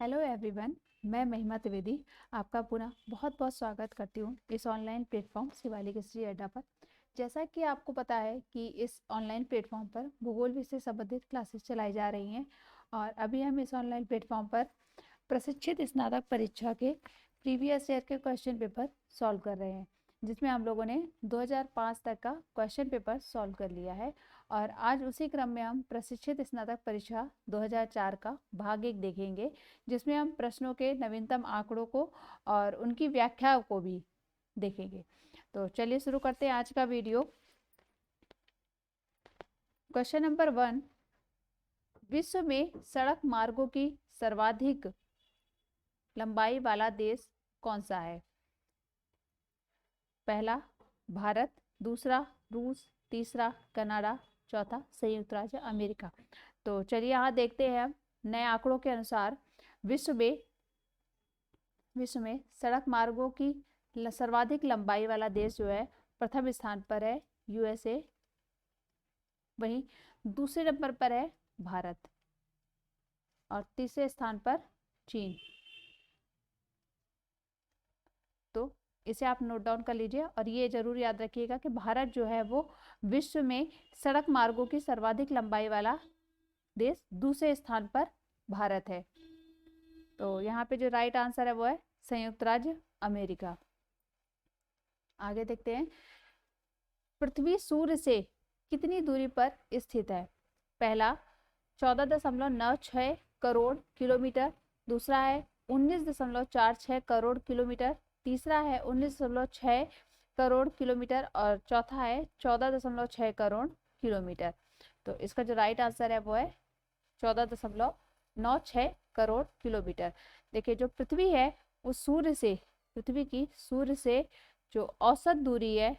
Hello everyone, मैं महिमा त्रिवेदी आपका पुनः बहुत बहुत स्वागत करती हूँ इस ऑनलाइन प्लेटफॉर्म शिवालिक हिस्ट्री अड्डा पर। जैसा कि आपको पता है कि इस ऑनलाइन प्लेटफॉर्म पर भूगोल विषय से संबंधित क्लासेस चलाई जा रही हैं और अभी हम इस ऑनलाइन प्लेटफॉर्म पर प्रशिक्षित स्नातक परीक्षा के प्रीवियस ईयर के क्वेश्चन पेपर सॉल्व कर रहे हैं, जिसमें हम लोगों ने 2005 तक का क्वेश्चन पेपर सॉल्व कर लिया है। और आज उसी क्रम में हम प्रशिक्षित स्नातक परीक्षा 2004 का भाग 1 देखेंगे, जिसमें हम प्रश्नों के नवीनतम आंकड़ों को और उनकी व्याख्या को भी देखेंगे। तो चलिए शुरू करते हैं आज का वीडियो। क्वेश्चन नंबर 1, विश्व में सड़क मार्गों की सर्वाधिक लंबाई वाला देश कौन सा है? पहला भारत, दूसरा रूस, तीसरा कनाडा, चौथा संयुक्त राज्य अमेरिका। तो चलिए यहाँ देखते हैं हम नए आंकड़ों के अनुसार विश्व में सड़क मार्गों की सर्वाधिक लंबाई वाला देश जो है, प्रथम स्थान पर है यूएसए, वहीं दूसरे नंबर पर है भारत और तीसरे स्थान पर चीन। तो इसे आप नोट डाउन कर लीजिए और ये जरूर याद रखिएगा कि भारत जो है वो विश्व में सड़क मार्गों की सर्वाधिक लंबाई वाला देश, दूसरे स्थान पर भारत है। तो यहाँ पे जो राइट आंसर है वो है संयुक्त राज्य अमेरिका। आगे देखते हैं, पृथ्वी सूर्य से कितनी दूरी पर स्थित है? पहला 14.96 करोड़ किलोमीटर, दूसरा है 19.46 करोड़ किलोमीटर, तीसरा है 19.6 करोड़ किलोमीटर और चौथा है 14.6 करोड़ किलोमीटर। तो इसका जो राइट आंसर है वो है 14.96 करोड़ किलोमीटर। देखिए, जो पृथ्वी है वो पृथ्वी की सूर्य से जो औसत दूरी है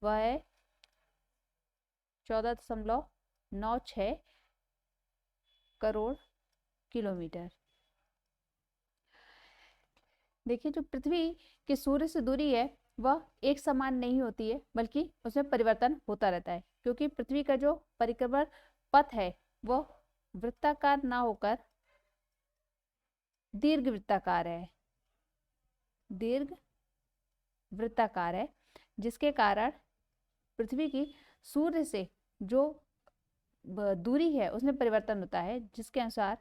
वह है 14.96 करोड़ किलोमीटर। देखिए, जो पृथ्वी के सूर्य से दूरी है वह एक समान नहीं होती है, बल्कि उसमें परिवर्तन होता रहता है, क्योंकि पृथ्वी का जो परिक्रमण पथ है वह वृत्ताकार ना होकर दीर्घ वृत्ताकार है, जिसके कारण पृथ्वी की सूर्य से जो दूरी है उसमें परिवर्तन होता है, जिसके अनुसार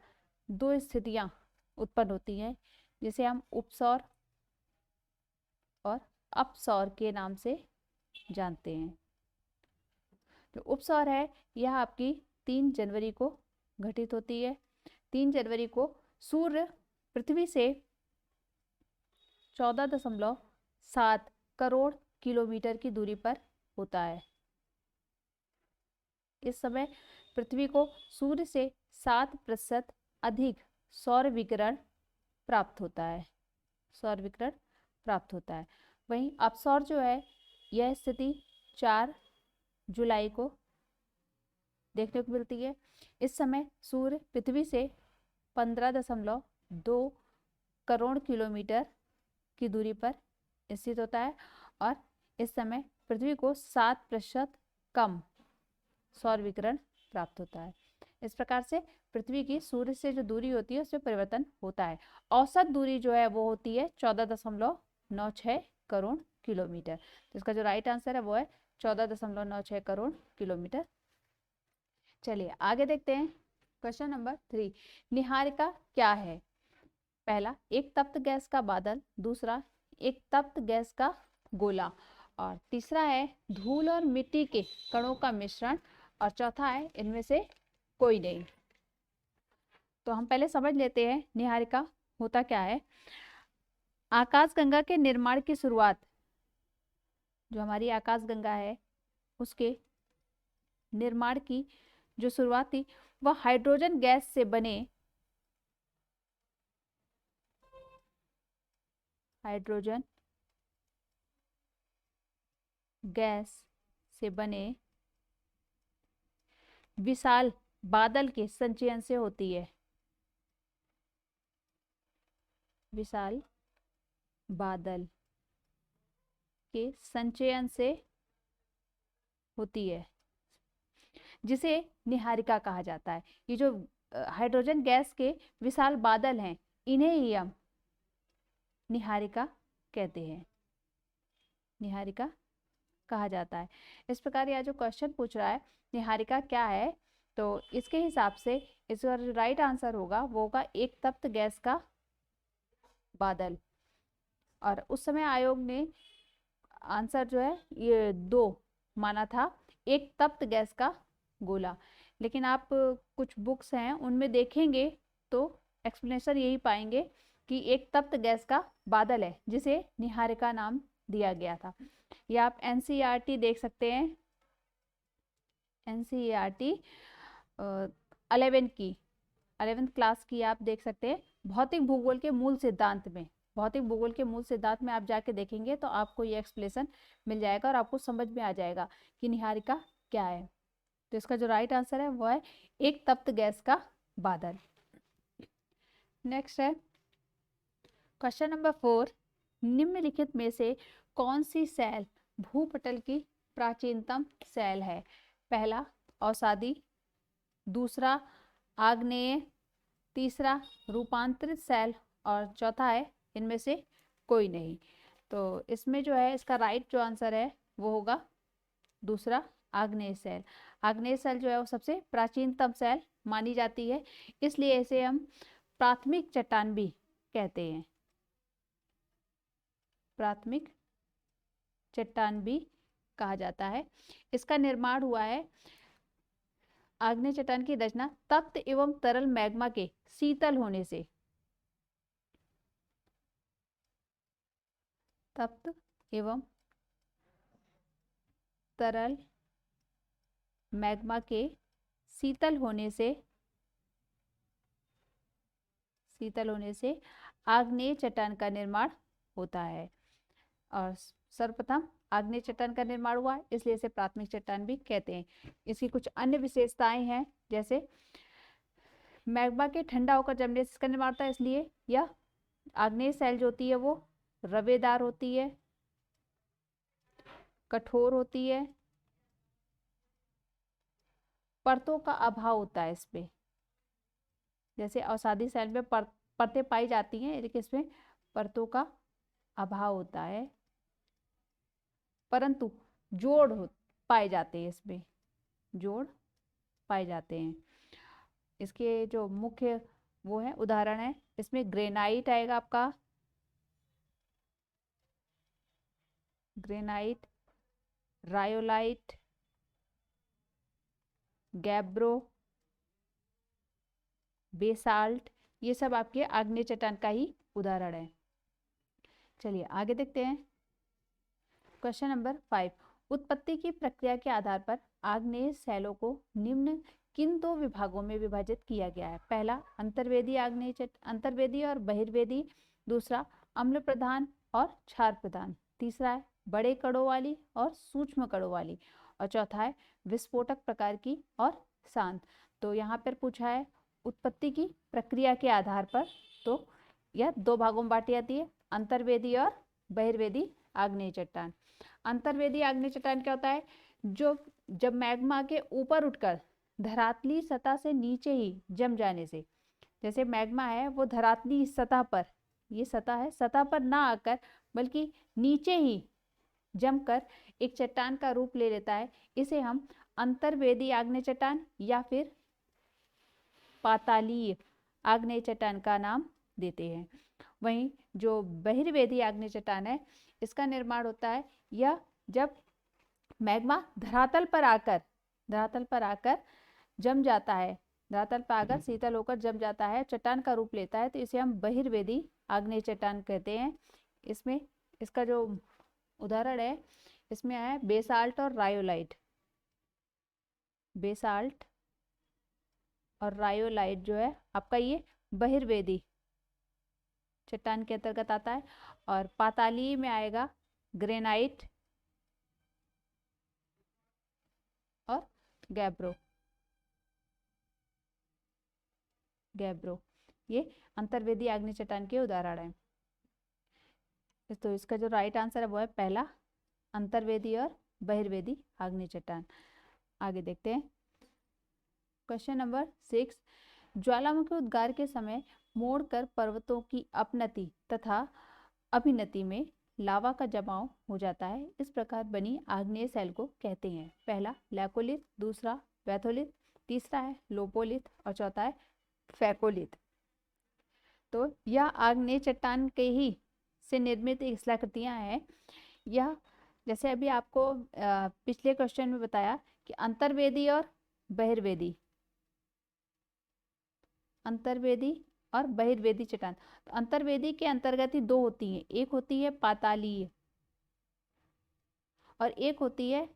दो स्थितियां उत्पन्न होती हैं, जिसे हम उपसौर और अपसौर के नाम से जानते हैं। जो उपसौर है यह आपकी 3 जनवरी को घटित होती है। 3 जनवरी को सूर्य पृथ्वी से 14.7 करोड़ किलोमीटर की दूरी पर होता है। इस समय पृथ्वी को सूर्य से 7% अधिक सौर विकिरण प्राप्त होता है। वहीं अपसौर जो है, यह स्थिति 4 जुलाई को देखने को मिलती है। इस समय सूर्य पृथ्वी से 15.2 करोड़ किलोमीटर की दूरी पर स्थित होता है और इस समय पृथ्वी को 7% कम सौर विकिरण प्राप्त होता है। इस प्रकार से पृथ्वी की सूर्य से जो दूरी होती है उसमें परिवर्तन होता है। औसत दूरी जो है वो होती है 14.96 करोड़ किलोमीटर। तो इसका जो राइट आंसर है वो है 14.96 करोड़ किलोमीटर। चलिए आगे देखते हैं। क्वेश्चन नंबर 3, नीहारिका क्या है? पहला एक तप्त गैस का बादल, दूसरा एक तप्त गैस का गोला और तीसरा है धूल और मिट्टी के कणों का मिश्रण और चौथा है इनमें से कोई नहीं। तो हम पहले समझ लेते हैं नीहारिका होता क्या है। आकाशगंगा के निर्माण की शुरुआत, जो हमारी आकाशगंगा है उसके निर्माण की जो शुरुआत थी वह हाइड्रोजन गैस से बने विशाल बादल के संचयन से होती है। विशाल बादल के संचयन से होती है, जिसे नीहारिका कहा जाता है। ये जो हाइड्रोजन गैस के विशाल बादल हैं इन्हें ही हम निहारिका कहते हैं, निहारिका कहा जाता है। इस प्रकार यह जो क्वेश्चन पूछ रहा है निहारिका क्या है, तो इसके हिसाब से इसका जो राइट आंसर होगा वो होगा एक तप्त गैस का बादल। और उस समय आयोग ने आंसर जो है ये 2 माना था, एक तप्त गैस का गोला। लेकिन आप कुछ बुक्स हैं उनमें देखेंगे तो एक्सप्लेनेशन यही पाएंगे कि एक तप्त गैस का बादल है जिसे निहारिका नाम दिया गया था। या आप एनसीईआरटी देख सकते हैं, एनसीईआरटी 11th क्लास की आप देख सकते हैं, भौतिक भूगोल के मूल सिद्धांत में, भौतिक भूगोल के मूल सिद्धांत में आप जाके देखेंगे तो आपको ये एक्सप्लेनेशन मिल जाएगा और आपको समझ में आ जाएगा कि निहारिका क्या है। तो इसका जो राइट आंसर है वो है एक तप्त गैस का बादल। नेक्स्ट है क्वेश्चन नंबर 4, निम्नलिखित में से कौन सी सेल भूपटल की प्राचीनतम सेल है? पहला अवसादी, दूसरा आग्नेय, तीसरा रूपांतरित सेल और चौथा है इनमें से कोई नहीं। तो इसमें जो है इसका राइट जो आंसर है वो होगा दूसरा आग्नेय सेल। आग्नेय सेल जो है वो सबसे प्राचीनतम सेल मानी जाती है, इसलिए इसे हम प्राथमिक चट्टान भी कहते हैं, प्राथमिक चट्टान भी कहा जाता है। इसका निर्माण हुआ है, आग्नेय चट्टान की रचना तप्त एवं तरल मैग्मा के शीतल होने से, तप्त एवं तरल मैग्मा के शीतल होने से आग्नेय चट्टान का निर्माण होता है। और सर्वप्रथम आग्नेय चट्टान का निर्माण हुआ है, इसलिए इसे प्राथमिक चट्टान भी कहते हैं। इसकी कुछ अन्य विशेषताएं हैं, जैसे मैग्मा के ठंडा होकर जमने से इसका निर्माण होता है, इसलिए यह आग्नेय सेल जो होती है वो रवेदार होती है, कठोर होती है, परतों का अभाव होता है इसमें। जैसे अवसादी सेल में परतें पाई जाती हैं, लेकिन इसमें परतों का अभाव होता है, परंतु जोड़ पाए जाते हैं, इसमें जोड़ पाए जाते हैं। इसके जो मुख्य वो है उदाहरण है, इसमें ग्रेनाइट आएगा आपका, ग्रेनाइट, रायोलाइट, गैब्रो, बेसाल्ट, ये सब आपके आग्नेय चट्टान का ही उदाहरण है। चलिए आगे देखते हैं क्वेश्चन नंबर 5, उत्पत्ति की प्रक्रिया के आधार पर आग्नेय सेलों को निम्न किन 2 विभागों में विभाजित किया गया है? पहला अंतर्वेदी अंतर्वेदी और बहिर्वेदी, दूसरा अम्ल प्रधान और क्षार प्रधान, तीसरा है बड़े कणों वाली और सूक्ष्म कणों वाली, और चौथा है विस्फोटक प्रकार की और शांत। तो यहाँ पर पूछा है उत्पत्ति की प्रक्रिया के आधार पर, तो यह 2 भागों में बांटी जाती है, अंतर्वेदी और बहिर्वेदी आग्नेय चट्टान। अंतर्वेदी आग्नेय चट्टान क्या होता है? जो जब मैग्मा के ऊपर उठकर धरातली सतह से नीचे ही जम जाने से, जैसे मैग्मा है वो धरातली सतह पर, ये सतह है, सतह पर ना आकर बल्कि नीचे ही जमकर एक चट्टान का रूप ले लेता है, इसे हम अंतर्वेदी आग्नेय चट्टान या फिर पातालीय आग्नेय चट्टान का नाम देते हैं। वहीं जो बहिर्वेदी आग्नेय चट्टान है, इसका निर्माण होता है यह जब मैग्मा धरातल पर आकर जम जाता है, धरातल पर आकर शीतल होकर जम जाता है, चट्टान का रूप लेता है, तो इसे हम बहिर्वेदी आग्नेय चट्टान कहते हैं। इसमें इसका जो उदाहरण है इसमें है बेसाल्ट और रायोलाइट, बेसाल्ट और रायोलाइट जो है आपका ये बहिर्वेदी चट्टान के अंतर्गत आता है। और पाताली में आएगा ग्रेनाइट और गैब्रो, ये अंतर्वेदी आग्नेय चट्टान के उदाहरण हैं। तो इसका जो राइट आंसर है वो है पहला अंतर्वेदी और बहिर्वेदी आग्नेय चट्टान। आगे देखते हैं क्वेश्चन नंबर 6, ज्वालामुखी उद्गार के समय मोड़कर पर्वतों की अपनति तथा अभिनति में लावा का जमाव हो जाता है, इस प्रकार बनी आग्नेय शैल को कहते हैं। पहला लैकोलिथ, दूसरा बैथोलिथ, तीसरा है लोपोलिथ और चौथा है फैकोलिथ। तो यह आग्नेय चट्टान के ही से निर्मित एक शिलाकृतियां हैं। यह जैसे अभी आपको पिछले क्वेश्चन में बताया कि अंतर्वेदी और बहिर्वेदी, अंतर्वेदी और बहिर्वेदी चट्टान। तो अंतर्वेदी के अंतर्गत ही दो होती हैं, एक होती है पातालीय और एक होती है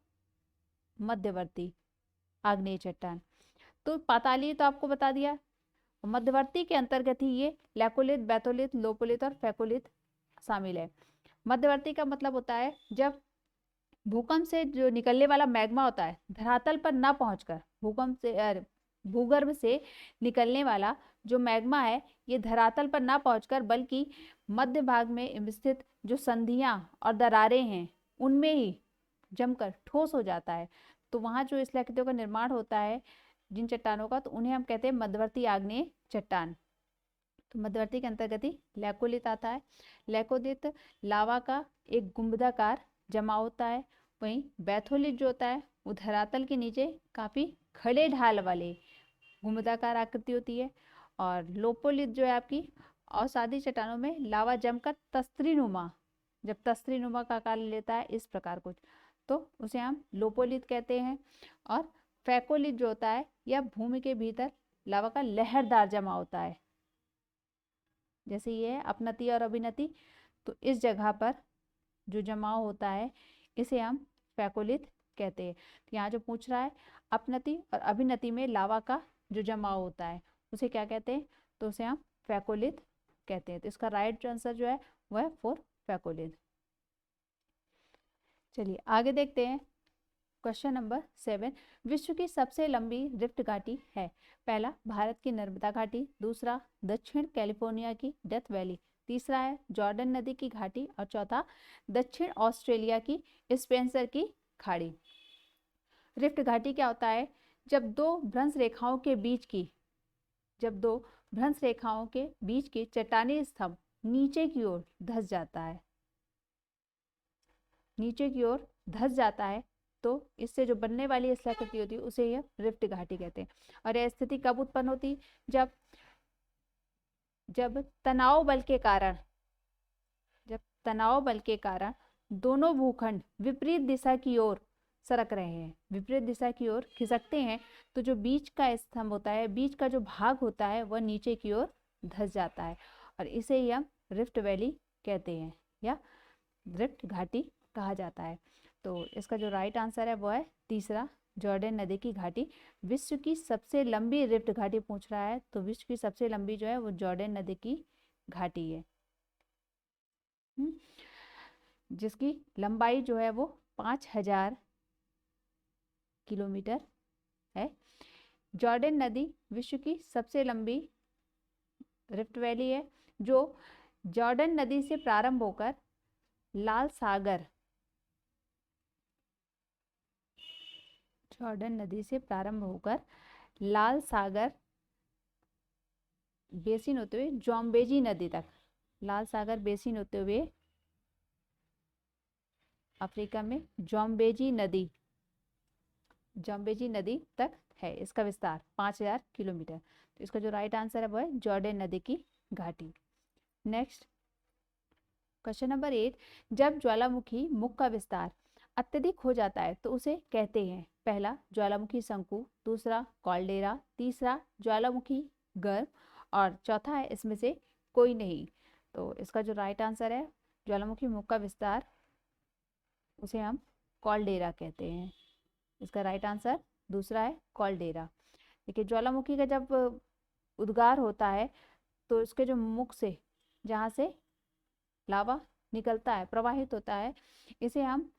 मध्यवर्ती आग्नेय चट्टान। तो पातालीय तो आपको बता दिया, मध्यवर्ती के अंतर्गत ही ये लैकोलिथ, बैथोलिथ, लोपोलिथ और फैकोलिथ शामिल है। मध्यवर्ती का मतलब होता है जब भूकंप से जो निकलने वाला मैग्मा होता है धरातल पर ना पहुंचकर, भूकंप से भूगर्भ से निकलने वाला जो मैग्मा है ये धरातल पर ना पहुंचकर बल्कि मध्य भाग में स्थित जो संधियां और दरारें हैं उनमें ही जमकर ठोस हो जाता है। तो वहां जो शिलाकृतियों का निर्माण होता है जिन चट्टानों का, तो उन्हें हम कहते हैं मध्यवर्ती आग्नेय चट्टान। तो मध्यवर्ती के अंतर्गत ही लैकोलिथ आता है। लैकोलिथ लावा का एक गुंबदाकार जमा होता है। वहीं बैथोलिथ जो होता है वो धरातल के नीचे काफी खड़े ढाल वाले गुंबदाकार आकृति होती है। और लोपोलिथ जो है आपकी अवसादी चट्टानों में लावा जमकर तस्त्रीनुमा, जब तस्त्रीनुमा का आकार लेता है इस प्रकार कुछ, तो उसे हम लोपोलिथ कहते हैं। और फैकोलिथ जो होता है यह भूमि के भीतर लावा का लहरदार जमा होता है, जैसे ये है अपनति और अभिनति, तो इस जगह पर जो जमाव होता है इसे हम फैकोलिथ कहते हैं। तो यहाँ जो पूछ रहा है अपनति और अभिनति में लावा का जो जमाव होता है उसे क्या कहते हैं, तो उसे हम फैकोलिथ कहते हैं। तो इसका राइट आंसर जो है वह है 4 फैकोलिथ। चलिए आगे देखते हैं क्वेश्चन नंबर 7। विश्व की सबसे लंबी रिफ्ट घाटी है। पहला भारत की नर्मदा घाटी, दूसरा दक्षिण कैलिफोर्निया की डेथ वैली, तीसरा है जॉर्डन नदी की घाटी और चौथा दक्षिण ऑस्ट्रेलिया की स्पेंसर की खाड़ी। रिफ्ट घाटी क्या होता है, जब दो भ्रंश रेखाओं के बीच की चट्टानी स्तंभ नीचे की ओर धंस जाता है, तो इससे जो बनने वाली शिलाकृति होती है उसे यह रिफ्ट घाटी कहते हैं। और यह स्थिति कब उत्पन्न होती, जब तनाव बल के कारण दोनों भूखंड विपरीत दिशा की ओर सरक रहे हैं, विपरीत दिशा की ओर खिसकते हैं, तो जो बीच का स्तंभ होता है, बीच का जो भाग होता है वह नीचे की ओर धंस जाता है और इसे ही हम रिफ्ट वैली कहते हैं या रिफ्ट घाटी कहा जाता है। तो इसका जो राइट आंसर है वो है तीसरा, जॉर्डन नदी की घाटी। विश्व की सबसे लंबी रिफ्ट घाटी पूछ रहा है, तो विश्व की सबसे लंबी जो है वो जॉर्डन नदी की घाटी है, जिसकी लंबाई जो है वो 5000 किलोमीटर है। जॉर्डन नदी विश्व की सबसे लंबी रिफ्ट वैली है, जो जॉर्डन नदी से प्रारंभ होकर लाल सागर, जॉर्डन नदी से प्रारंभ होकर लाल सागर बेसिन होते हुए जॉम्बेजी नदी तक, लाल सागर बेसिन होते हुए अफ्रीका में जॉम्बेजी नदी तक है इसका विस्तार 5000 किलोमीटर। तो इसका जो राइट आंसर है वो है जॉर्डन नदी की घाटी। Next question number 8। जब ज्वालामुखी मुख का विस्तार अत्यधिक हो जाता है तो उसे कहते हैं, पहला ज्वालामुखी शंकु, दूसरा कॉल्डेरा, तीसरा ज्वालामुखी गर्भ और चौथा है इसमें से कोई नहीं। तो इसका जो राइट आंसर है ज्वालामुखी मुख का विस्तार, उसे हम कॉल्डेरा कहते हैं। इसका राइट आंसर दूसरा है कॉल्डेरा। देखिए ज्वालामुखी का जब उद्गार होता है तो इसके जो मुख से जहाँ से लावा निकलता है, प्रवाहित होता है, इसे हम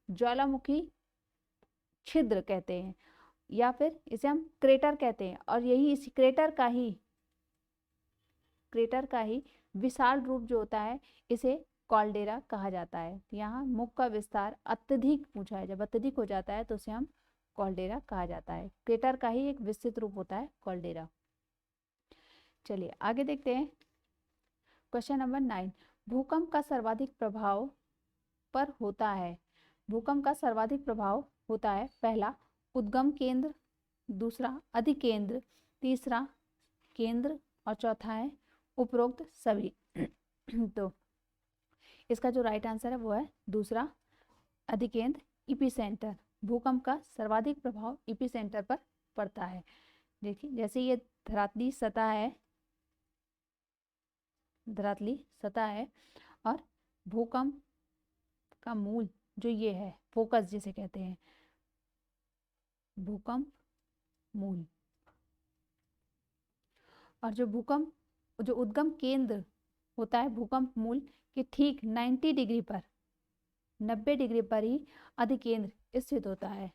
ज्वालामुखी छिद्र कहते हैं या फिर इसे हम क्रेटर कहते हैं। और यही इस क्रेटर का ही विशाल रूप जो होता है इसे कॉल्डेरा कहा जाता है। यहाँ मुख का विस्तार अत्यधिक पूछा है, जब अत्यधिक हो जाता है तो उसे हम कॉल्डेरा कहा जाता है। क्रेटर का ही एक विस्तृत रूप होता है कॉल्डेरा। चलिए आगे देखते हैं। क्वेश्चन नंबर 9, भूकंप का सर्वाधिक प्रभाव पर होता है। भूकंप का सर्वाधिक प्रभाव होता है, पहला उद्गम केंद्र, दूसरा अधिकेंद्र, तीसरा केंद्र और चौथा है उपरोक्त सभी। तो इसका जो राइट आंसर है वो है दूसरा, अधिकेंद्र, इपीसेंटर। भूकंप का सर्वाधिक प्रभाव इपीसेंटर पर पड़ता है। देखिए जैसे ये धरातली सतह है, धरातली सतह है और भूकंप का मूल जो ये है, फोकस जिसे कहते हैं, भूकंप मूल, और जो भूकंप जो उद्गम केंद्र होता है भूकंप मूल के ठीक 90 डिग्री पर, 90 डिग्री पर ही अधिकेंद्र स्थित होता है,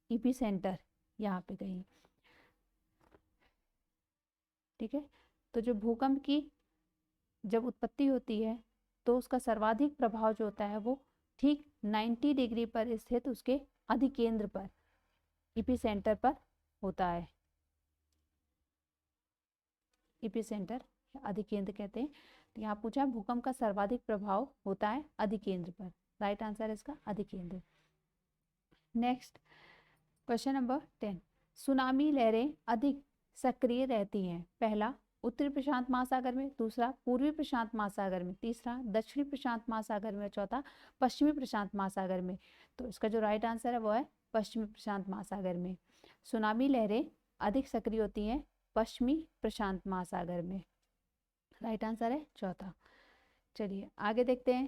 इपीसेंटर यहाँ पे कहीं। ठीक है, तो जो भूकंप की जब उत्पत्ति होती है तो उसका सर्वाधिक प्रभाव जो होता है वो ठीक 90 डिग्री पर स्थित उसके अधिकेंद्र पर, इपीसेंटर पर होता है। इपीसेंटर अधिकेंद्र कहते हैं। तो यहाँ पूछा भूकंप का सर्वाधिक प्रभाव होता है अधिकेंद्र पर, राइट आंसर है इसका अधिकेंद्र। नेक्स्ट क्वेश्चन नंबर 10, सुनामी लहरें अधिक सक्रिय रहती हैं, पहला उत्तरी प्रशांत महासागर में, दूसरा पूर्वी प्रशांत महासागर में, तीसरा दक्षिणी प्रशांत महासागर में, चौथा पश्चिमी प्रशांत महासागर में। तो इसका जो राइट आंसर है वो है पश्चिमी प्रशांत महासागर में। सुनामी लहरें अधिक सक्रिय होती हैं पश्चिमी प्रशांत महासागर में, राइट आंसर है चौथा। चलिए आगे देखते हैं।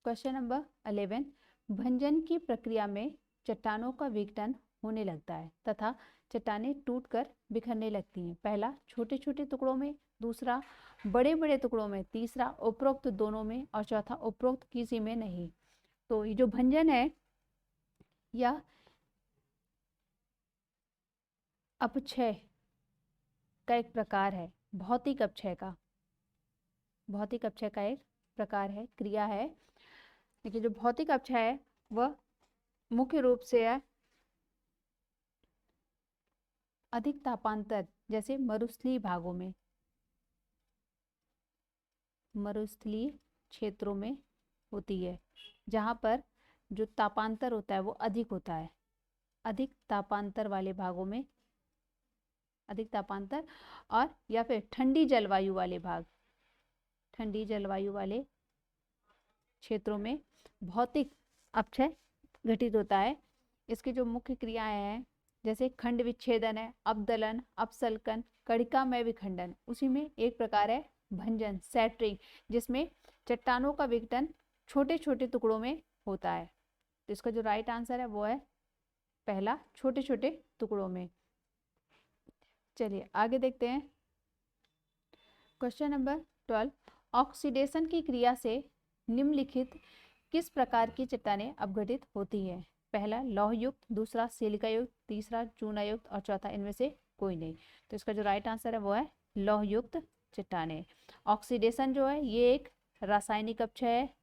क्वेश्चन नंबर 11, भंजन की प्रक्रिया में चट्टानों का विघटन होने लगता है तथा चट्टानें टूटकर बिखरने लगती हैं, पहला छोटे छोटे टुकड़ों में, दूसरा बड़े बड़े टुकड़ों में, तीसरा उपरोक्त दोनों में और चौथा उपरोक्त किसी में नहीं। तो ये जो भंजन है या अपक्षय का एक प्रकार है, भौतिक अपक्षय का, भौतिक अपक्षय का एक प्रकार है, क्रिया है। देखिए जो भौतिक अपक्षय है वह मुख्य रूप से है अधिक तापांतर, जैसे मरुस्थलीय भागों में, मरुस्थलीय क्षेत्रों में होती है, जहाँ पर जो तापांतर होता है वो अधिक होता है, अधिक तापांतर वाले भागों में, अधिक तापांतर, और या फिर ठंडी जलवायु वाले भाग, ठंडी जलवायु वाले क्षेत्रों में भौतिक अपक्षय घटित होता है। इसकी जो मुख्य क्रियाएं हैं जैसे खंड विच्छेदन है, अपदलन, अपसल्कन, कणिकामय विखंडन, उसी में एक प्रकार है भंजन, सैटरिंग, जिसमें चट्टानों का विघटन छोटे छोटे टुकड़ों में होता है। तो इसका जो राइट आंसर है वो है पहला, छोटे छोटे टुकड़ों में। चलिए आगे देखते हैं। क्वेश्चन नंबर 12, ऑक्सीडेशन की क्रिया से निम्नलिखित किस प्रकार की चट्टानें अपघटित होती है, पहला लौह युक्त, दूसरा सिलिका युक्त, तीसरा चूना युक्त और चौथा इनमें से कोई नहीं। तो इसका जो राइट आंसर है वो है लौह युक्त चट्टानें। ऑक्सीडेशन जो है ये एक रासायनिक अपक्षय है,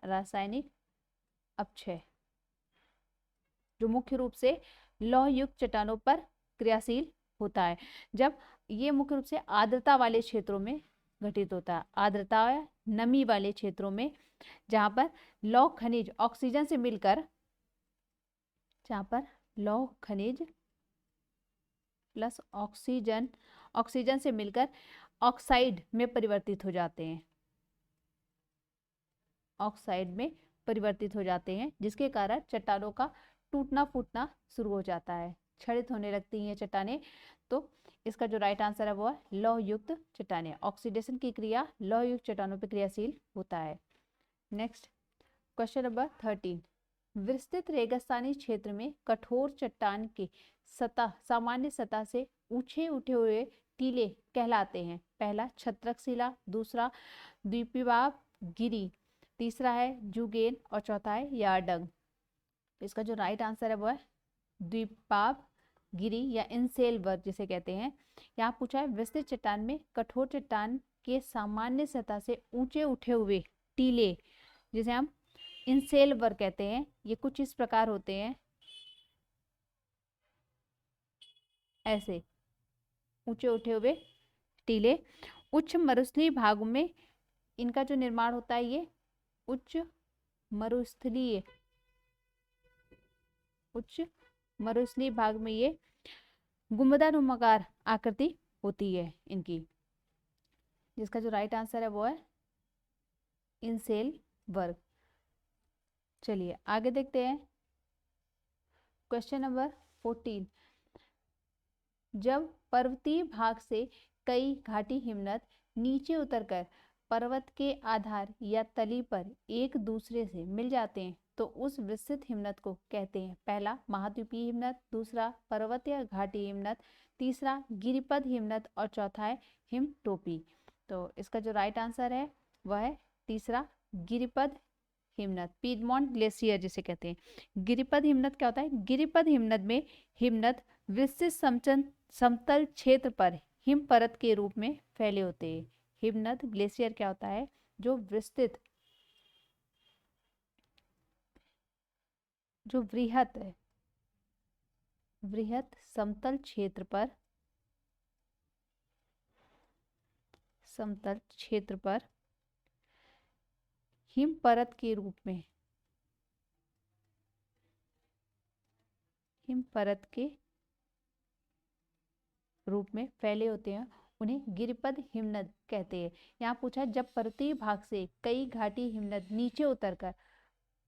रासायनिक अपक्षय जो मुख्य रूप से लौह युक्त चट्टानों पर क्रियाशील होता है। जब ये मुख्य रूप से आर्द्रता वाले क्षेत्रों में घटित होता है, आर्द्रता या नमी वाले क्षेत्रों में, जहाँ पर लौह खनिज ऑक्सीजन से मिलकर, जहाँ पर लौह खनिज प्लस ऑक्सीजन, ऑक्सीजन से मिलकर ऑक्साइड में परिवर्तित हो जाते हैं, ऑक्साइड में परिवर्तित हो जाते हैं, जिसके कारण चट्टानों का टूटना फूटना शुरू हो जाता है, क्षरित होने लगती हैं चट्टानें। तो इसका जो राइट आंसर है वो है लौह युक्त चट्टानें। ऑक्सीडेशन की क्रिया लौह युक्त चट्टानों पर क्रियाशील होता है। नेक्स्ट क्वेश्चन नंबर 13, विस्तृत रेगिस्तानी क्षेत्र में कठोर चट्टान की सतह सामान्य सतह से ऊंचे उठे हुए टीले कहलाते हैं, पहला छत्रक शिला, दूसरा द्वीपीभाव गिरी, तीसरा है जुगेन और चौथा है यार्डंग। इसका जो राइट आंसर है वो है द्वीपीभाव गिरी या इनसेलवर्ग जिसे कहते हैं। यहाँ पूछा है विस्तृत चट्टान में कठोर चट्टान के सामान्य सतह से ऊंचे उठे हुए टीले, जिसे हम इनसेलवर्ग कहते हैं, ये कुछ इस प्रकार होते हैं, ऐसे ऊंचे उठे हुए टीले। उच्च मरुस्थलीय भागों में इनका जो निर्माण होता है ये उच्च मरुस्थलीय भाग में ये गुंबदानुमाकार आकृति होती है इनकी, जिसका जो राइट आंसर है वो है इनसेल वर्ग। चलिए आगे देखते हैं क्वेश्चन नंबर 14। जब पर्वतीय भाग से कई घाटी हिमनद नीचे उतरकर पर्वत के आधार या तली पर एक दूसरे से मिल जाते हैं तो उस विस्तृत हिमनद को कहते हैं पहला महाद्वीपीय हिमनद, दूसरा पर्वत या घाटी हिमनद, तीसरा गिरिपद हिमनद और चौथा है हिमटोपी। तो इसका जो राइट आंसर है वह है तीसरा गिरिपद हिमनद, पीडमोंट ग्लेशियर जिसे कहते हैं। गिरिपद हिमनद क्या होता है? गिरिपद हिमनद में हिमनद विस्तृत समतल क्षेत्र पर हिम परत के रूप में फैले होते हैं। हिमनद ग्लेशियर क्या होता है? जो विस्तृत जो वृहत समतल क्षेत्र पर हिम परत के रूप में फैले होते हैं, उन्हें गिरिपद हिमनद कहते हैं। यहाँ पूछा जब पर्वतीय भाग से कई घाटी हिमनद नीचे उतरकर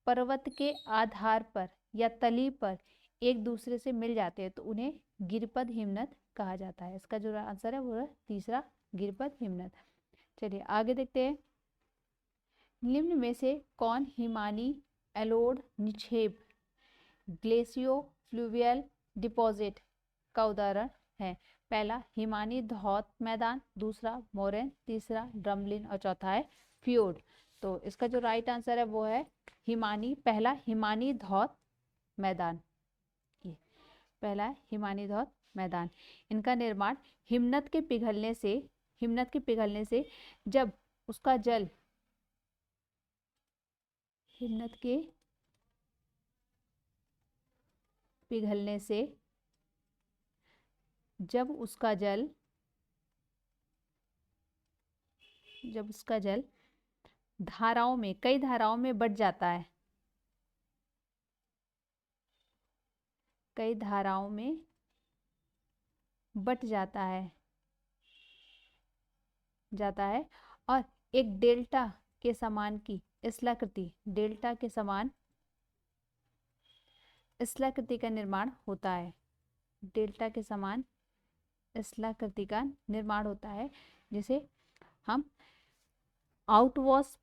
पर्वत के आधार पर या तली पर एक दूसरे से मिल जाते हैं तो उन्हें गिरिपद हिमनद कहा जाता है। इसका जो आंसर है वो है तीसरा गिरिपद हिमनद। चलिए आगे देखते हैं। निम्न में से कौन हिमानी एलोड निक्षेप ग्लेशियो फ्लूवियल डिपॉजिट का उदाहरण है? पहला हिमानी धौत मैदान, दूसरा मोरेन, तीसरा ड्रमलिन और चौथा है फ्योर्ड। तो इसका जो राइट आंसर है वो है पहला हिमानी धौत मैदान। ये पहला है हिमानी धौत मैदान। इनका निर्माण हिमनद के पिघलने से जब उसका जल हिमनद के पिघलने से जब उसका जल कई धाराओं में बट जाता है, और एक डेल्टा के समान की स्थलाकृति का निर्माण होता है। डेल्टा के समान स्थलाकृति का निर्माण होता है जिसे हम आउटवॉश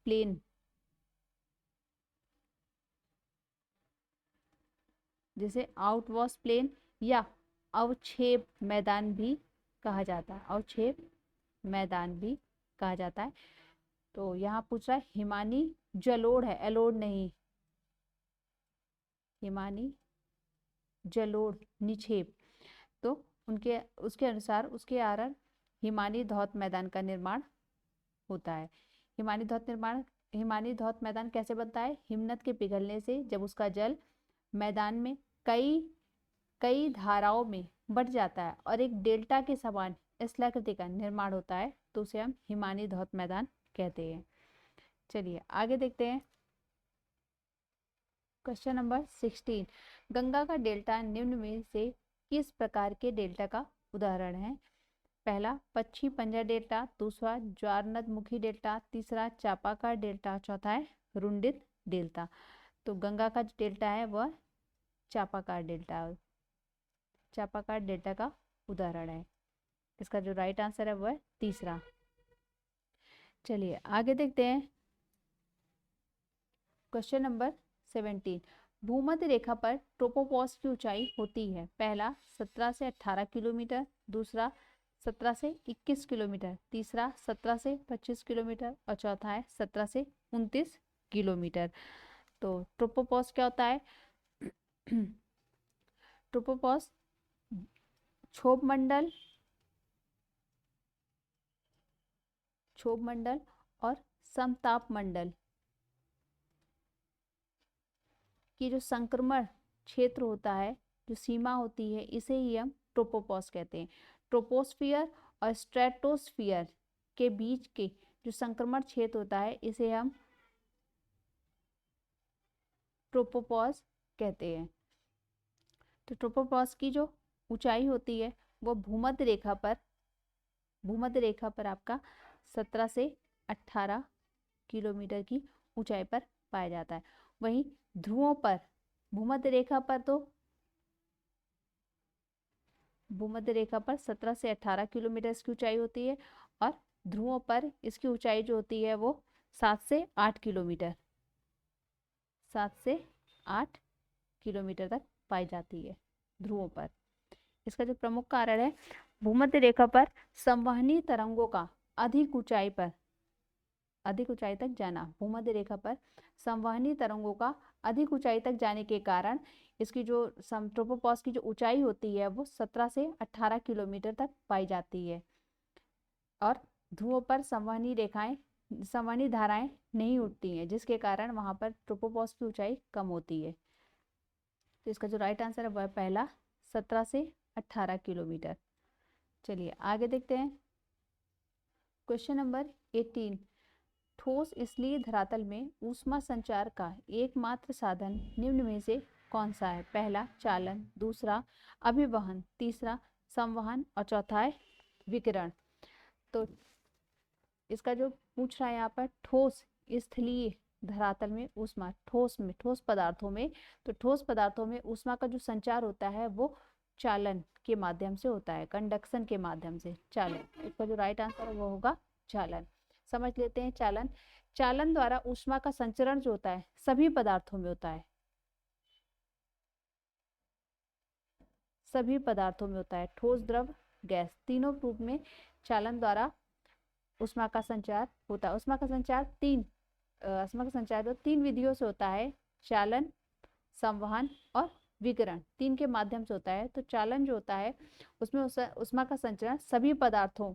प्लेन या अवक्षेप मैदान भी कहा जाता है। तो यहाँ पूछ रहा है हिमानी जलोढ़ है, एलोड नहीं, हिमानी जलोढ़ निक्षेप। तो उसके अनुसार उसके कारण हिमानी धौत मैदान का निर्माण होता है। हिमानी धौत मैदान कैसे बनता है? हिमनद के पिघलने से जब उसका जल मैदान में कई धाराओं में बट जाता है और एक डेल्टा के समान स्थलाकृति का निर्माण होता है तो उसे हम हिमानी धौत मैदान कहते हैं। चलिए आगे देखते हैं क्वेश्चन नंबर 16। गंगा का डेल्टा निम्न में से किस प्रकार के डेल्टा का उदाहरण है? पहला पक्षी पंजा डेल्टा, दूसरा ज्वारनद मुखी डेल्टा, तीसरा चापाकार डेल्टा, चौथा है रुंडित डेल्टा। तो गंगा का जो डेल्टा है वह चापाकार डेल्टा का उदाहरण है। इसका जो राइट आंसर है वह है तीसरा। चलिए आगे देखते हैं क्वेश्चन नंबर 17। भूमध्य रेखा पर ट्रोपोपॉज की ऊंचाई होती है? पहला 17 से 18 किलोमीटर, दूसरा 17 से 21 किलोमीटर, तीसरा 17 से 25 किलोमीटर और चौथा है 17 से 29 किलोमीटर। तो ट्रोपोपॉज क्या होता है? ट्रोपोपॉज क्षोभ मंडल और समताप मंडल की जो संक्रमण क्षेत्र होता है, जो सीमा होती है, इसे ही हम ट्रोपोपॉज कहते हैं। ट्रोपोस्फियर और स्ट्रेटोस्फियर के बीच के जो संक्रमण क्षेत्र होता है इसे हम ट्रोपोपॉज कहते हैं। तो ट्रोपोपॉज की जो ऊंचाई होती है वो भूमध्य रेखा पर आपका 17 से 18 किलोमीटर की ऊंचाई पर पाया जाता है। वहीं ध्रुवों पर भूमध्य रेखा पर 17 से 18 किलोमीटर की ऊंचाई होती है और ध्रुवों पर इसकी ऊंचाई जो होती है वो 7 से 8 किलोमीटर तक पाई जाती है ध्रुवों पर। इसका जो प्रमुख कारण है, भूमध्य रेखा पर संवहनी तरंगों का अधिक ऊंचाई तक जाना। भूमध्य रेखा पर संवहनी तरंगों का अधिक ऊंचाई तक जाने के कारण इसकी जो ट्रोपोपॉज की जो ऊंचाई होती है वो 17 से 18 किलोमीटर तक पाई जाती है और ध्रुवों पर संवहनी धाराएं नहीं उठती हैं, जिसके कारण वहां पर ट्रोपोपॉज की ऊंचाई कम होती है। तो इसका जो राइट आंसर है वह पहला 17 से 18 किलोमीटर। चलिए आगे देखते हैं। क्वेश्चन नंबर 18, ठोस इसलिए धरातल में ऊष्मा संचार का एकमात्र साधन निम्न में से कौन सा है? पहला चालन, दूसरा अभिवहन, तीसरा संवहन और चौथा है विकिरण। तो इसका जो पूछ रहा है यहाँ पर ठोस स्थलीय धरातल में ऊष्मा, ठोस पदार्थों में, तो ठोस पदार्थों में ऊष्मा का जो संचार होता है वो चालन के माध्यम से होता है, कंडक्शन के माध्यम से, चालन। इसका जो राइट आंसर है वो होगा चालन। समझ लेते हैं चालन द्वारा ऊष्मा का संचरण जो होता है सभी पदार्थों में होता है, ठोस, द्रव, गैस, तीनों रूप में चालन द्वारा ऊष्मा का संचार होता है। ऊष्मा का संचार तो 3 विधियों से होता है, चालन, संवहन और विकिरण, 3 के माध्यम से होता है। तो चालन जो होता है उसमें ऊष्मा का संचरण सभी पदार्थों,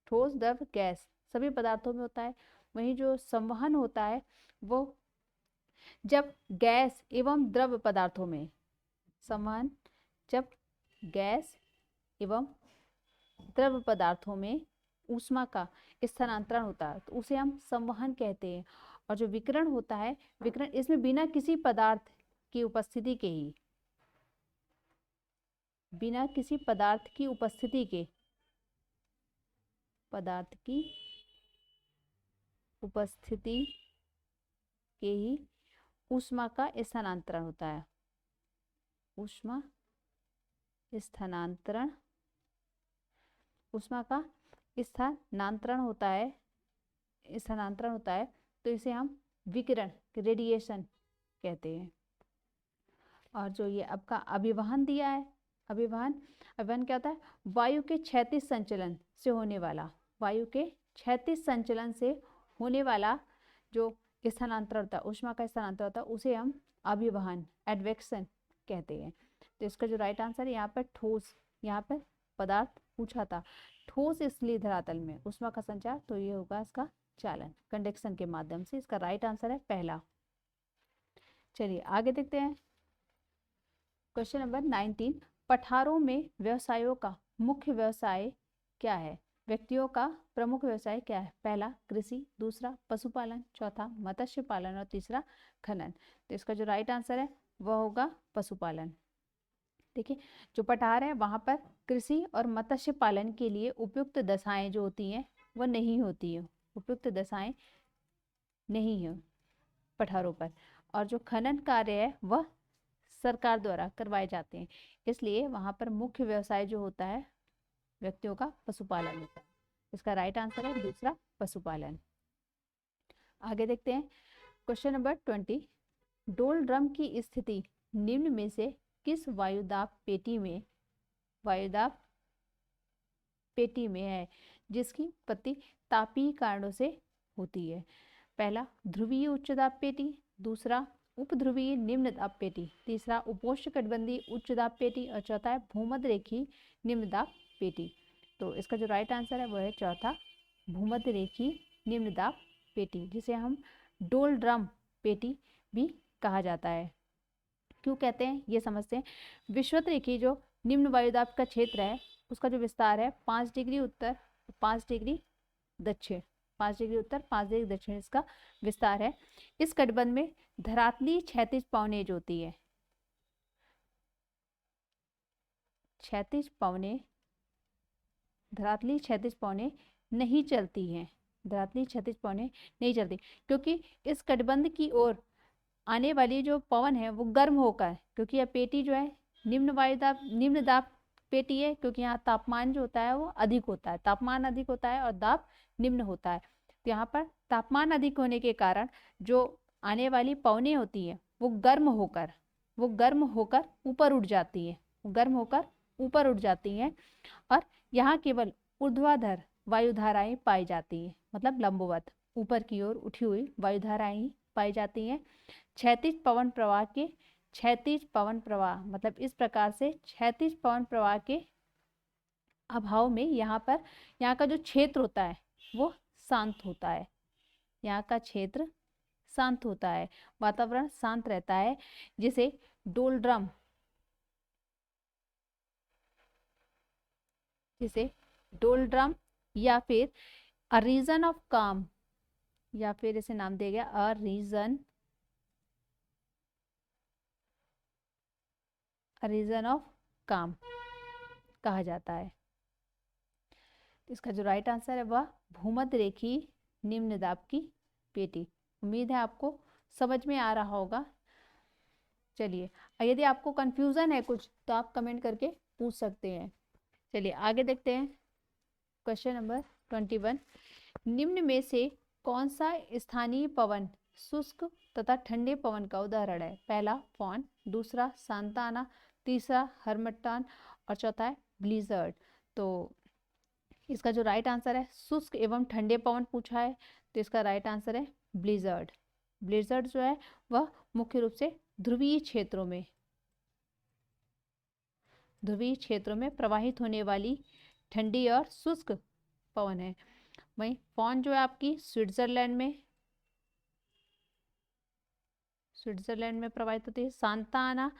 ठोस, द्रव, गैस, सभी पदार्थों में होता है। वहीं जो संवहन होता है वो जब गैस एवं द्रव पदार्थों में, संवहन जब गैस एवं द्रव पदार्थों में ऊष्मा का स्थानांतरण होता है तो उसे हम संवहन कहते हैं। और जो विकिरण होता है, विकिरण इसमें बिना किसी पदार्थ की उपस्थिति के ही, ऊष्मा का स्थानांतरण होता है। ऊष्मा का स्थानांतरण होता है तो इसे हम विकिरण, रेडिएशन कहते हैं। और जो ये आपका अभिवहन दिया है, अभिवहन क्या होता है? वायु के क्षैतिज संचलन से होने वाला जो स्थानांतरण होता है, ऊष्मा का स्थानांतरण होता है, उसे हम अभिवहन, एडवेक्शन कहते हैं। तो इसका जो राइट आंसर है यहाँ पर ठोस, यहाँ पर पदार्थ पूछा था, ठोस इसलिए धरातल में ऊष्मा का संचार, तो ये होगा इसका चालन, कंडक्शन के माध्यम से। इसका राइट आंसर है पहला। चलिए आगे देखते हैं। क्वेश्चन नंबर 19, पठारों में व्यवसायों का मुख्य व्यवसाय क्या है? व्यक्तियों का प्रमुख व्यवसाय क्या है? पहला कृषि, दूसरा पशुपालन, चौथा मत्स्य पालन और तीसरा खनन। तो इसका जो राइट आंसर है वह होगा पशुपालन। देखिए जो पठार है वहां पर कृषि और मत्स्य पालन के लिए उपयुक्त दशाएं जो होती हैं वह नहीं होती है, उपयुक्त दशाएं नहीं है पठारों पर। और जो खनन कार्य है वह सरकार द्वारा करवाए जाते हैं, इसलिए वहां पर मुख्य व्यवसाय जो होता है व्यक्तियों का पशुपालन होता है। इसका राइट आंसर है दूसरा, पशुपालन। आगे देखते हैं। क्वेश्चन नंबर 20, डोल ड्रम की स्थिति निम्न में से किस वायुदाब पेटी में है जिसकी उत्पत्ति तापीय कारणों से होती है? पहला ध्रुवीय उच्च दाब पेटी, दूसरा उपध्रुवीय निम्न दाब पेटी, तीसरा उपोष्णकटिबंधीय उच्च दाब पेटी और चौथा है भूमध्य रेखीय निम्न दाब पेटी। तो इसका जो राइट आंसर है वह है चौथा, भूमध्य रेखीय निम्न दाब पेटी, जिसे हम डोल ड्रम पेटी भी कहा जाता है। क्यों कहते हैं ये समझते हैं। विषुवत रेखीय जो निम्न वायुदाब का क्षेत्र है उसका जो विस्तार है 5 डिग्री उत्तर, 5 डिग्री दक्षिण, 5 डिग्री उत्तर, 5 डिग्री दक्षिण इसका विस्तार है। इस कटिबंध में धरातली क्षैतिज पवनेज होती है, क्षैतिज पवनें, धरातली क्षैतिज पवनें नहीं चलती हैं, धरातली क्षैतिज पवनें नहीं चलती, क्योंकि इस कटिबंध की ओर आने वाली जो पवन है वो गर्म होकर, क्योंकि यह पेटी जो है निम्न दाब पेटी है, क्योंकि यहाँ तापमान जो होता है वो अधिक होता है, तापमान अधिक होता है और दाब निम्न होता है। तो यहाँ पर तापमान अधिक होने के कारण जो आने वाली पवनें होती है वो गर्म होकर ऊपर उठ जाती है, गर्म होकर ऊपर उठ जाती हैं और यहाँ केवल ऊर्ध्वाधर वायुधाराएं पाई जाती हैं, मतलब लंबवत ऊपर की ओर उठी हुई वायुधाराएं ही पाई जाती हैं। क्षैतिज पवन प्रवाह मतलब इस प्रकार से क्षैतिज पवन प्रवाह के अभाव में यहाँ का जो क्षेत्र होता है वो शांत होता है, यहाँ का क्षेत्र शांत होता है, वातावरण शांत रहता है, जिसे डोलड्रम या फिर अ रीजन ऑफ काम, या फिर इसे नाम दिया गया अ रीजन ऑफ काम कहा जाता है। इसका जो राइट आंसर है वह भूमध्य रेखीय निम्न दाब की पेटी। उम्मीद है आपको समझ में आ रहा होगा। चलिए, यदि आपको कंफ्यूजन है कुछ तो आप कमेंट करके पूछ सकते हैं। चलिए आगे देखते हैं। क्वेश्चन नंबर 21, निम्न में से कौन सा स्थानीय पवन शुष्क तथा ठंडे पवन का उदाहरण है? पहला फॉन, दूसरा सांता आना, तीसरा हर्मट्टान और चौथा है ब्लिजर्ड। तो इसका जो राइट आंसर है, शुष्क एवं ठंडे पवन पूछा है, तो इसका राइट आंसर है ब्लिजर्ड। ब्लिजर्ड जो है वह मुख्य रूप से ध्रुवीय क्षेत्रों में प्रवाहित होने वाली ठंडी और शुष्क पवन है। वहीं फॉन जो है आपकी स्विट्जरलैंड में प्रवाहित होती है। सांता आना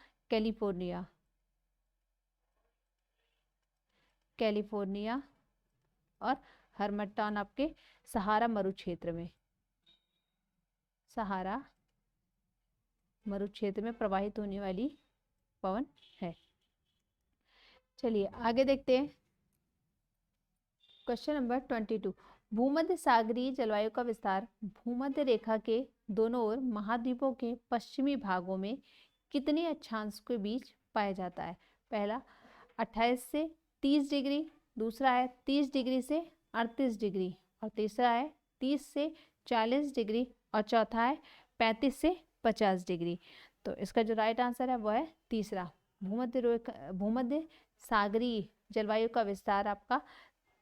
कैलिफोर्निया और हर्मट्टान आपके सहारा मरुक्षेत्र में प्रवाहित होने वाली पवन है। चलिए आगे देखते हैं। क्वेश्चन नंबर 22, भूमध्य सागरीय जलवायु का विस्तार भूमध्य रेखा के दोनों ओर महाद्वीपों के पश्चिमी भागों में कितने अक्षांश के बीच पाया जाता है? पहला 28 से 30 डिग्री, दूसरा है 30 डिग्री से 38 डिग्री और तीसरा है 30 से 40 डिग्री और चौथा है 35 से 50 डिग्री। तो इसका जो राइट आंसर है वह है तीसरा। भूमध्य सागरीय जलवायु का विस्तार आपका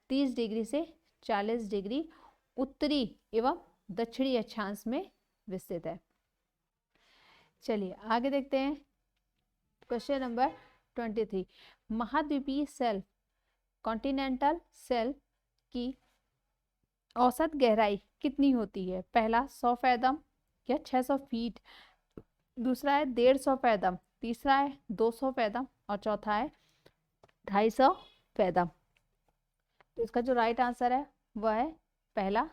30 डिग्री से 40 डिग्री उत्तरी एवं दक्षिणी अक्षांश में विस्तृत है। चलिए आगे देखते हैं। क्वेश्चन नंबर 23, महाद्वीपीय शेल्फ कॉन्टिनेंटल शेल्फ की औसत गहराई कितनी होती है? पहला 100 फैदम या 600 फीट, दूसरा है 150 फैदम, तीसरा है 200 फैदम और चौथा है 250 फैदम। तो इसका जो राइट आंसर है वह है पहला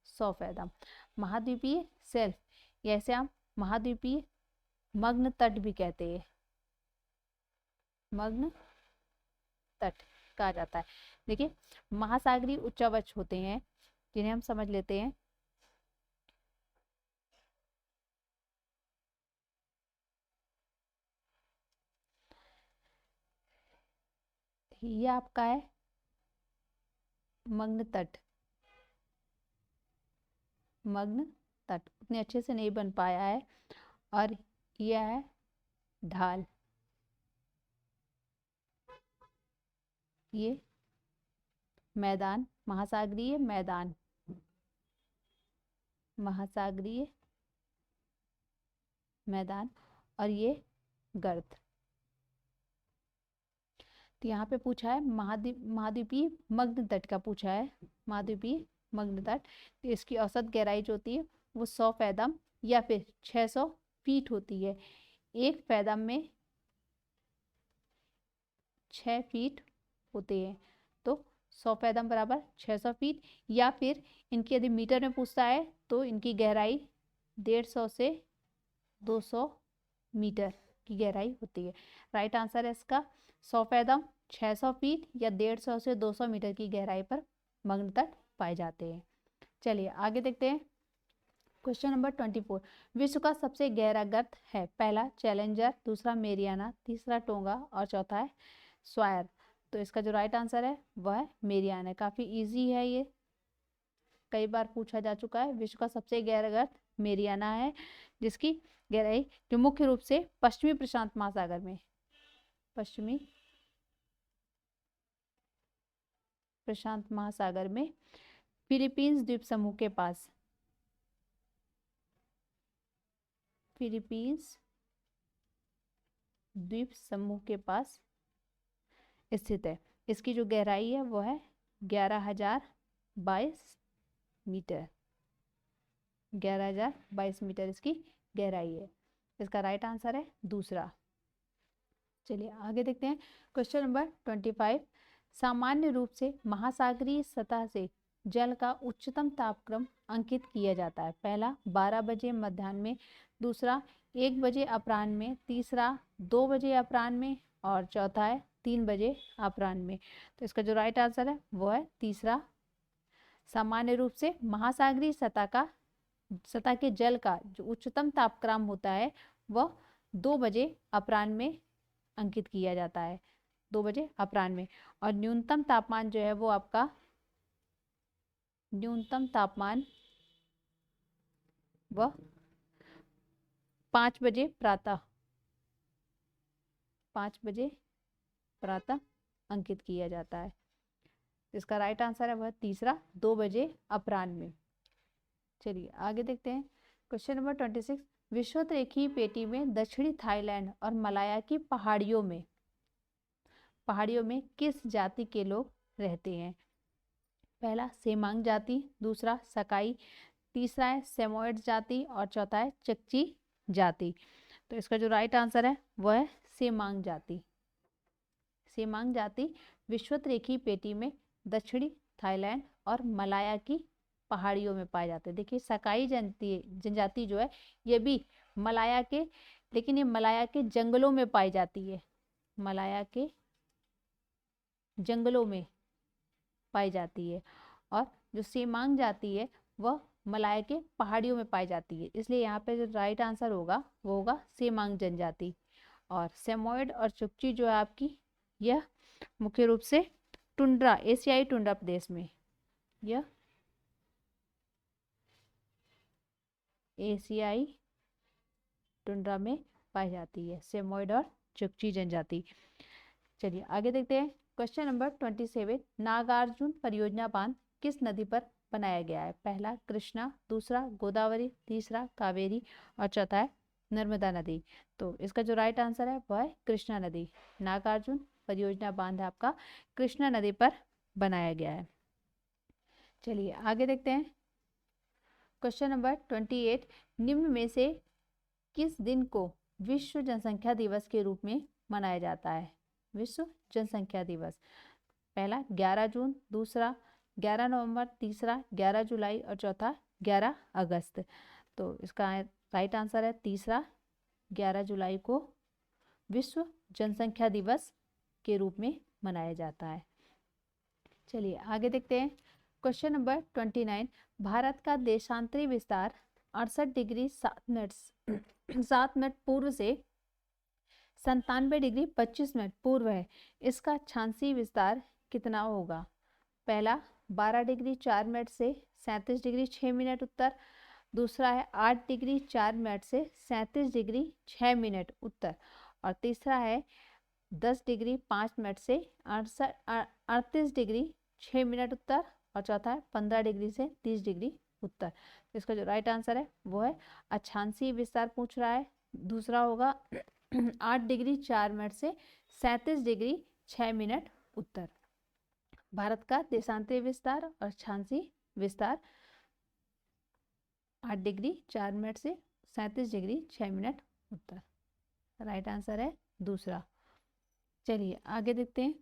100 फैदम। महाद्वीपीय शेल्फ, जैसे हम महाद्वीपीय मग्न तट भी कहते हैं, मग्न तट कहा जाता है। देखिए, महासागरीय उच्चावच होते हैं जिन्हें हम समझ लेते हैं। ये आपका है मग्न तट उतने अच्छे से नहीं बन पाया है। और यह है ढाल, ये मैदान, महासागरीय मैदान और ये गर्त। तो यहाँ पे पूछा है महाद्वीपीय मग्न तट का पूछा है, महाद्वीपीय मग्न तट। तो इसकी औसत गहराई जो होती है वो 100 फैदम या फिर 600 फीट होती है। एक फैदम में 6 फीट होते हैं। तो 100 पैदम बराबर 600 फीट, या फिर इनकी यदि मीटर में पूछता है तो इनकी गहराई 150 से 200 मीटर की गहराई होती है। राइट आंसर है इसका 100 पैदम 600 फीट या 150 से 200 मीटर की गहराई पर मग्न तट पाए जाते हैं। चलिए आगे देखते हैं। क्वेश्चन नंबर 24, विश्व का सबसे गहरा गर्त है? पहला चैलेंजर, दूसरा मेरियाना, तीसरा टोंगा और चौथा है स्वायर। तो इसका जो राइट आंसर है वह है मेरियाना। काफी इजी है, ये कई बार पूछा जा चुका है। विश्व का सबसे गहरा गर्त मेरियाना है, जिसकी गहराई जो मुख्य रूप से पश्चिमी प्रशांत महासागर में, पश्चिमी प्रशांत महासागर में फिलीपींस द्वीप समूह के पास, फिलीपींस द्वीप समूह के पास स्थित है। इसकी जो गहराई है वो है 11,022 मीटर, 11,022 मीटर इसकी गहराई है। इसका राइट आंसर है दूसरा। चलिए आगे देखते हैं। क्वेश्चन नंबर 25, सामान्य रूप से महासागरीय सतह से जल का उच्चतम तापक्रम अंकित किया जाता है? पहला 12 बजे मध्याह्न में, दूसरा 1 बजे अपराह्न में, तीसरा 2 बजे अपराह्न में और चौथा है 3 बजे अपराह्न में। तो इसका जो राइट आंसर है वो है तीसरा। सामान्य रूप से महासागरीय सतह के जल का जो उच्चतम तापक्रम होता है वह 2 बजे अपराह्न में अंकित किया जाता है, 2 बजे अपराह्न में। और न्यूनतम तापमान जो है वो आपका, न्यूनतम तापमान वह 5 बजे प्रातः, 5 बजे प्रातः अंकित किया जाता है। इसका राइट आंसर है वह तीसरा, 2 बजे अपराह्न में। चलिए आगे देखते हैं। क्वेश्चन नंबर 26, विषुवत रेखीय पेटी में दक्षिणी थाईलैंड और मलाया की पहाड़ियों में किस जाति के लोग रहते हैं? पहला सेमांग जाति, दूसरा सकाई, तीसरा है सेमोयड जाति और चौथा है चकची जाति। तो इसका जो राइट आंसर है वह है सेमांग जाति। सेमांग जाति विषुवत रेखीय पेटी में दक्षिणी थाईलैंड और मलाया की पहाड़ियों में पाए जाते हैं। देखिए सकाई जनजाति जो है ये भी मलाया के, लेकिन ये मलाया के जंगलों में पाई जाती है, मलाया के जंगलों में पाई जाती है। और जो सेमांग जाति है वह मलाया के पहाड़ियों में पाई जाती है। इसलिए यहाँ पे जो राइट आंसर होगा वो होगा सेमांग जनजाति। और सेमोयड और चुकची जो है आपकी, यह मुख्य रूप से टुंड्रा, एशियाई टुंड्रा प्रदेश में, यह एशियाई टुंड्रा में पाई जाती है, सेमोयड और चुकची जनजाति। चलिए आगे देखते हैं। क्वेश्चन नंबर 27, नागार्जुन परियोजना बांध किस नदी पर बनाया गया है? पहला कृष्णा, दूसरा गोदावरी, तीसरा कावेरी और चौथा है नर्मदा नदी। तो इसका जो राइट आंसर है वह है कृष्णा नदी। नागार्जुन परियोजना बांध आपका कृष्णा नदी पर बनाया गया है। चलिए आगे देखते हैं। क्वेश्चन नंबर 28, निम्न में से किस दिन को विश्व जनसंख्या दिवस के रूप में मनाया जाता है? विश्व जनसंख्या दिवस, पहला 11 जून, दूसरा 11 नवंबर, तीसरा 11 जुलाई और चौथा 11 अगस्त। तो इसका राइट आंसर है तीसरा, 11 जुलाई को विश्व जनसंख्या दिवस के रूप में मनाया जाता है। चलिए आगे देखते हैं। क्वेश्चन नंबर 29, भारत का देशांतरी विस्तार 68 डिग्री 7 मिनट पूर्व से 97 डिग्री 25 मिनट पूर्व है। इसका अक्षांशीय विस्तार कितना होगा? पहला 12 डिग्री 4 मिनट से 37 डिग्री 6 मिनट उत्तर, दूसरा है 8 डिग्री 4 मिनट से 37 डिग्री 6 मिनट उत्तर और तीसरा है 10 डिग्री 5 मिनट से 38 डिग्री 6 मिनट उत्तर और चौथा है 15 डिग्री से 30 डिग्री उत्तर। तो इसका जो राइट आंसर है वो है अक्षांशीय विस्तार पूछ रहा है, दूसरा होगा 8 डिग्री 4 मिनट से 37 डिग्री 6 मिनट उत्तर। भारत का देशांतरी विस्तार और अक्षांशीय विस्तार 8 डिग्री 4 मिनट से 37 डिग्री 6 मिनट उत्तर। राइट आंसर है दूसरा। चलिए आगे देखते हैं।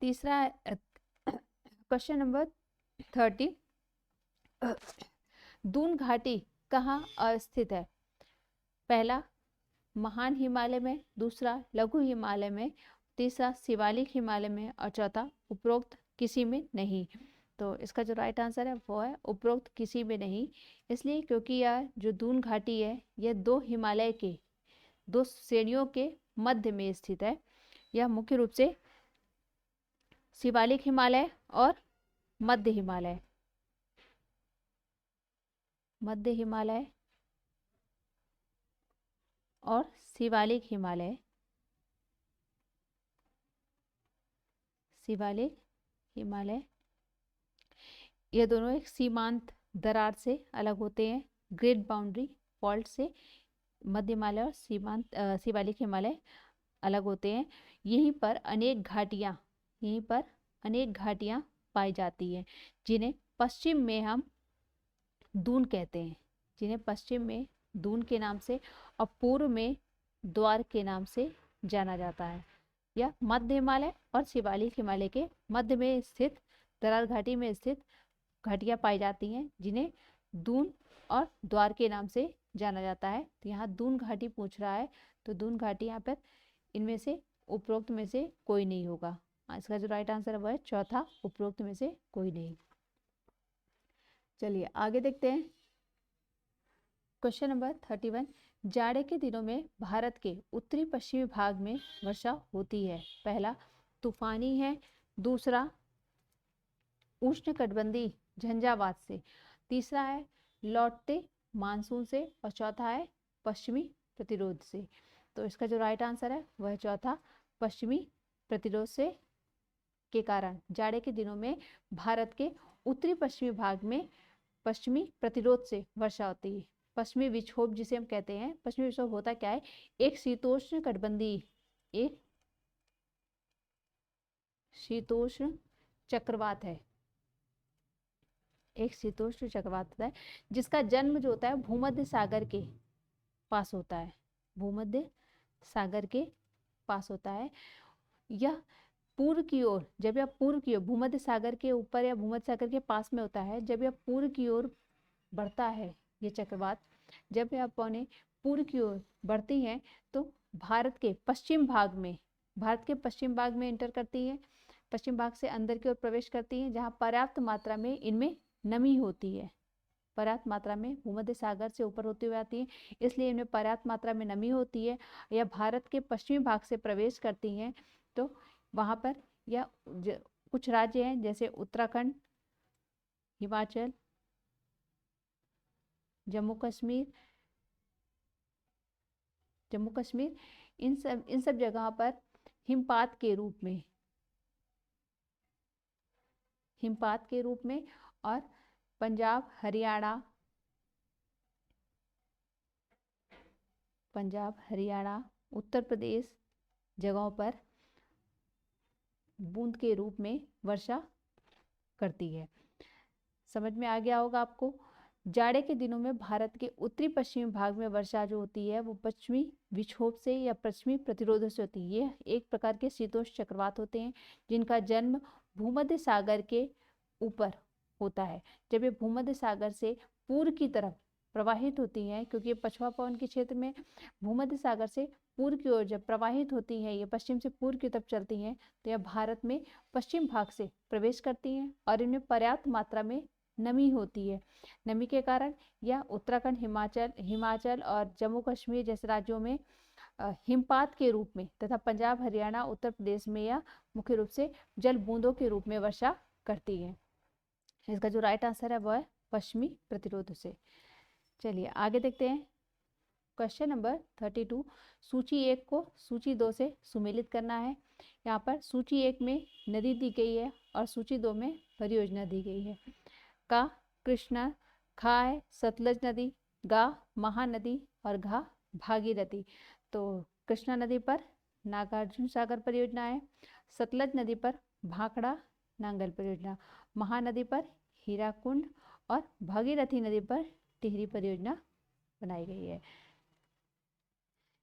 तीसरा क्वेश्चन नंबर 30, दून घाटी कहाँ अवस्थित है? पहला महान हिमालय में, दूसरा लघु हिमालय में, तीसरा शिवालिक हिमालय में और चौथा उपरोक्त किसी में नहीं। तो इसका जो राइट आंसर है वो है उपरोक्त किसी में नहीं। इसलिए क्योंकि यह जो दून घाटी है यह दो हिमालय के दो श्रेणियों के मध्य में स्थित है। यह मुख्य रूप से शिवालिक हिमालय और मध्य हिमालय और शिवालिक हिमालय ये दोनों एक सीमांत दरार से अलग होते हैं। ग्रेट बाउंड्री फॉल्ट से मध्य हिमालय और शिवालिक हिमालय अलग होते हैं। यहीं पर अनेक घाटियां पाई जाती हैं, जिन्हें पश्चिम में हम दून कहते हैं, जिन्हें पश्चिम में दून के नाम से और पूर्व में द्वार के नाम से जाना जाता है। यह मध्य हिमालय और शिवालिक हिमालय के मध्य में स्थित दरार घाटी में स्थित घाटियां पाई जाती हैं, जिन्हें दून और द्वार के नाम से जाना जाता है। तो यहाँ दून घाटी पूछ रहा है, तो दून घाटी यहाँ पर इनमें से उपरोक्त में से कोई नहीं होगा। इसका जो राइट आंसर है वो है चौथा, उपरोक्त में से कोई नहीं। चलिए आगे देखते हैं। क्वेश्चन नंबर 31, जाड़े के दिनों में भारत के उत्तरी पश्चिमी भाग में वर्षा होती है। पहला तूफानी है, दूसरा उष्णकटिबंधीय झंझावात से, तीसरा है लौटते मानसून से और चौथा है पश्चिमी प्रतिरोध से। तो इसका जो राइट आंसर है वह चौथा, पश्चिमी प्रतिरोध से के कारण जाड़े के दिनों में भारत के उत्तरी पश्चिमी भाग में पश्चिमी प्रतिरोध से वर्षा होती है। पश्चिमी विक्षोभ जिसे हम कहते हैं, पश्चिमी विक्षोभ होता क्या है? एक शीतोष्ण चक्रवात है, एक शीतोष्ण चक्रवात होता है जिसका जन्म जो होता है भूमध्य सागर के पास होता है, भूमध्य सागर के पास होता है। यह पूर्व की ओर, जब यह पूर्व की ओर भूमध्य सागर के ऊपर या भूमध्य सागर के पास में होता है, जब यह पूर्व की ओर बढ़ता है, ये चक्रवात जब यह पौने पूर्व की ओर बढ़ती है तो भारत के पश्चिम भाग में एंटर करती है, पश्चिम भाग से अंदर की ओर प्रवेश करती है, जहाँ पर्याप्त मात्रा में इनमें नमी होती है, पर्याप्त मात्रा में भूमध्य सागर से ऊपर होती हुई आती है, इसलिए इनमें पर्याप्त मात्रा में नमी होती है। यह भारत के पश्चिमी भाग से प्रवेश करती हैं, तो वहाँ पर यह कुछ राज्य हैं जैसे उत्तराखंड, हिमाचल, जम्मू कश्मीर, इन सब जगह पर हिमपात के रूप में और पंजाब, हरियाणा, उत्तर प्रदेश जगहों पर बूंद के रूप में वर्षा करती है। समझ में आ गया होगा आपको। जाड़े के दिनों में भारत के उत्तरी पश्चिमी भाग में वर्षा जो होती है वो पश्चिमी विक्षोभ से या पश्चिमी प्रतिरोध से होती है। ये एक प्रकार के शीतोष्ण चक्रवात होते हैं जिनका जन्म भूमध्य सागर के ऊपर होता है। जब ये भूमध्य सागर से पूर्व की तरफ प्रवाहित होती हैं, क्योंकि ये पछुआ पवन के क्षेत्र में भूमध्य सागर से पूर्व की ओर जब प्रवाहित होती हैं, ये पश्चिम से पूर्व की तरफ चलती हैं, तो यह भारत में पश्चिम भाग से प्रवेश करती हैं और इनमें पर्याप्त मात्रा में नमी होती है। नमी के कारण यह उत्तराखंड, हिमाचल और जम्मू कश्मीर जैसे राज्यों में हिमपात के रूप में तथा पंजाब, हरियाणा, उत्तर प्रदेश में यह मुख्य रूप से जल बूंदों के रूप में वर्षा करती है। इसका जो राइट आंसर है वह है पश्चिमी प्रतिरोध से। चलिए आगे देखते हैं। क्वेश्चन नंबर 32, सूची 1 को सूची 2 से सुमेलित करना है। यहाँ पर सूची 1 में नदी दी गई है और सूची 2 में परियोजना दी गई है। का कृष्णा, खा है सतलज नदी, गा महानदी और घा भागीरथी। तो कृष्णा नदी पर नागार्जुन सागर परियोजना है, सतलज नदी पर भाखड़ा नांगल परियोजना, महानदी पर हीराकुंड और भागीरथी नदी पर टिहरी परियोजना बनाई गई है।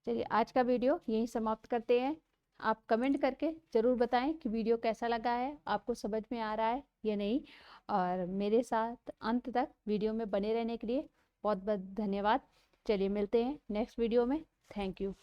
चलिए आज का वीडियो यहीं समाप्त करते हैं। आप कमेंट करके ज़रूर बताएं कि वीडियो कैसा लगा है, आपको समझ में आ रहा है या नहीं। और मेरे साथ अंत तक वीडियो में बने रहने के लिए बहुत बहुत धन्यवाद। चलिए मिलते हैं नेक्स्ट वीडियो में। Thank you.